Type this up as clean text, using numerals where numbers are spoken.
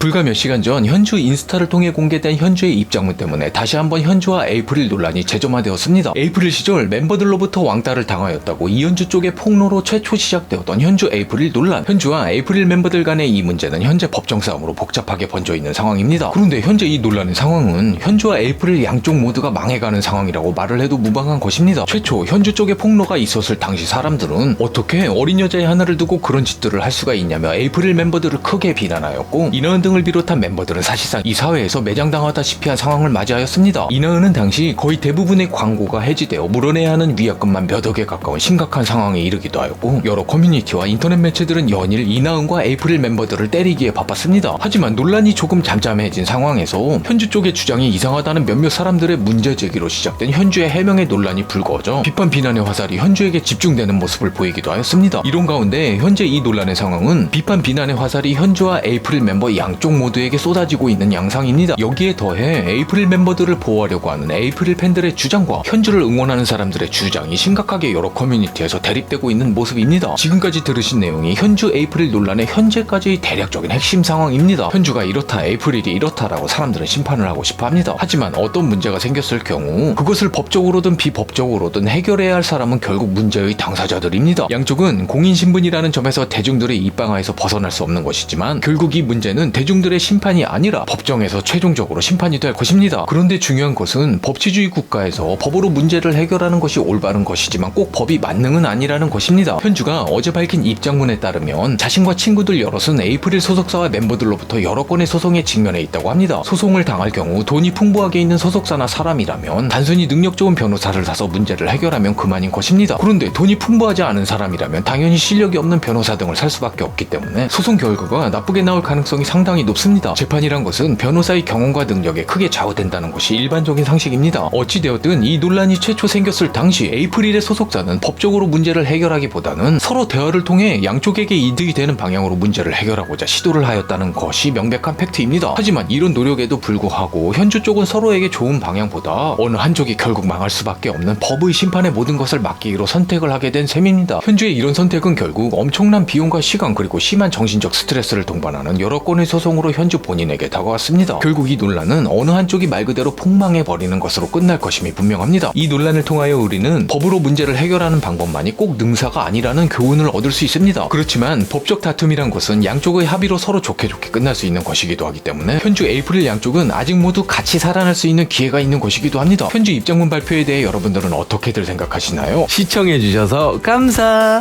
불과 몇 시간 전 현주 인스타를 통해 공개된 현주의 입장문 때문에 다시 한번 현주와 에이프릴 논란이 재점화되었습니다. 에이프릴 시절 멤버들로부터 왕따를 당하였다고 이현주 쪽의 폭로로 최초 시작되었던 현주 에이프릴 논란. 현주와 에이프릴 멤버들 간의 이 문제는 현재 법정 싸움으로 복잡하게 번져 있는 상황입니다. 그런데 현재 이 논란의 상황은 현주와 에이프릴 양쪽 모두가 망해가는 상황이라고 말을 해도 무방한 것입니다. 최초 현주 쪽의 폭로가 있었을 당시 사람들은 어떻게 어린 여자의 하나를 두고 그런 짓들을 할 수가 있냐며 에이프릴 멤버들을 크게 비난하였고, 이나은 등을 비롯한 멤버들은 사실상 이 사회에서 매장당하다시피 한 상황을 맞이하였습니다. 이나은은 당시 거의 대부분의 광고가 해지되어 물어내야 하는 위약금만 몇 억에 가까운 심각한 상황에 이르기도 하였고, 여러 커뮤니티와 인터넷 매체들은 연일 이나은과 에이프릴 멤버들을 때리기에 바빴습니다. 하지만 논란이 조금 잠잠해진 상황에서 현주 쪽의 주장이 이상하다는 몇몇 사람들의 문제 제기로 시작된 현주의 해명의 논란이 불거져 비판 비난의 화살이 현주에게 집중되는 모습을 보이기도 하였습니다. 이런 가운데 현재 이 논란의 상황은 비판 비난의 화살이 현주와 에이프릴 멤버 양쪽 모두에게 쏟아지고 있는 양상입니다. 여기에 더해 에이프릴 멤버들을 보호하려고 하는 에이프릴 팬들의 주장과 현주를 응원하는 사람들의 주장이 심각하게 여러 커뮤니티에서 대립되고 있는 모습입니다. 지금까지 들으신 내용이 현주 에이프릴 논란의 현재까지의 대략적인 핵심 상황입니다. 현주가 이렇다, 에이프릴이 이렇다라고 사람들은 심판을 하고 싶어 합니다. 하지만 어떤 문제가 생겼을 경우 그것을 법적으로든 비법적으로든 해결해야 할 사람은 결국 문제의 당사자들입니다. 양쪽은 공인신분이라는 점에서 대중들의 입방아에서 벗어날 수 없는 것이지만 결국 이 문제는 대중들의 심판이 아니라 법정에서 최종적으로 심판이 될 것입니다. 그런데 중요한 것은 법치주의 국가에서 법으로 문제를 해결하는 것이 올바른 것이지만 꼭 법이 만능은 아니라는 것입니다. 현주가 어제 밝힌 입장문에 따르면 자신과 친구들 여럿은 에이프릴 소속사와 멤버들로부터 여러 건의 소송에 직면해 있다고 합니다. 소송을 당할 경우 돈이 풍부하게 있는 소속사나 사람이라면 단순히 능력 좋은 변호사를 사서 문제를 해결하면 그만인 것입니다. 그런데 돈이 풍부하지 않은 사람이라면 당연히 실력이 없는 변호사 등을 살 수밖에 없기 때문에 소송 결과가 나쁘게 나올 가능성이 상당히 높습니다. 재판이란 것은 변호사의 경험과 능력에 크게 좌우된다는 것이 일반적인 상식입니다. 어찌되었든 이 논란이 최초 생겼을 당시 에이프릴의 소속사는 법적으로 문제를 해결하기보다는 서로 대화를 통해 양쪽에게 이득이 되는 방향으로 문제를 해결하고자 시도를 하였다는 것이 명백한 팩트입니다. 하지만 이런 노력에도 불구하고 현주 쪽은 서로에게 좋은 방향보다 어느 한쪽이 결국 망할 수밖에 없는 법의 심판에 모든 것을 맡기기로 선택을 하게 된 셈입니다. 현주의 이런 선택은 결국 엄청난 비용과 시간 그리고 심한 정신적 스트레스를 동반하는 여러 건의 소송으로 현주 본인에게 다가왔습니다. 결국 이 논란은 어느 한쪽이 말 그대로 폭망해버리는 것으로 끝날 것임이 분명합니다. 이 논란을 통하여 우리는 법으로 문제를 해결하는 방법만이 꼭 능사가 아니라는 교훈을 얻을 수 있습니다. 그렇지만 법적 다툼이란 것은 양쪽의 합의로 서로 좋게 끝날 수 있는 것이기도 하기 때문에 현주 에이프릴 양쪽은 아직 모두 같이 살아날 수 있는 기회가 있는 것이기도 합니다. 현주 입장문 발표에 대해 여러분들은 어떻게들 생각하시나요? 시청해주셔서 감사.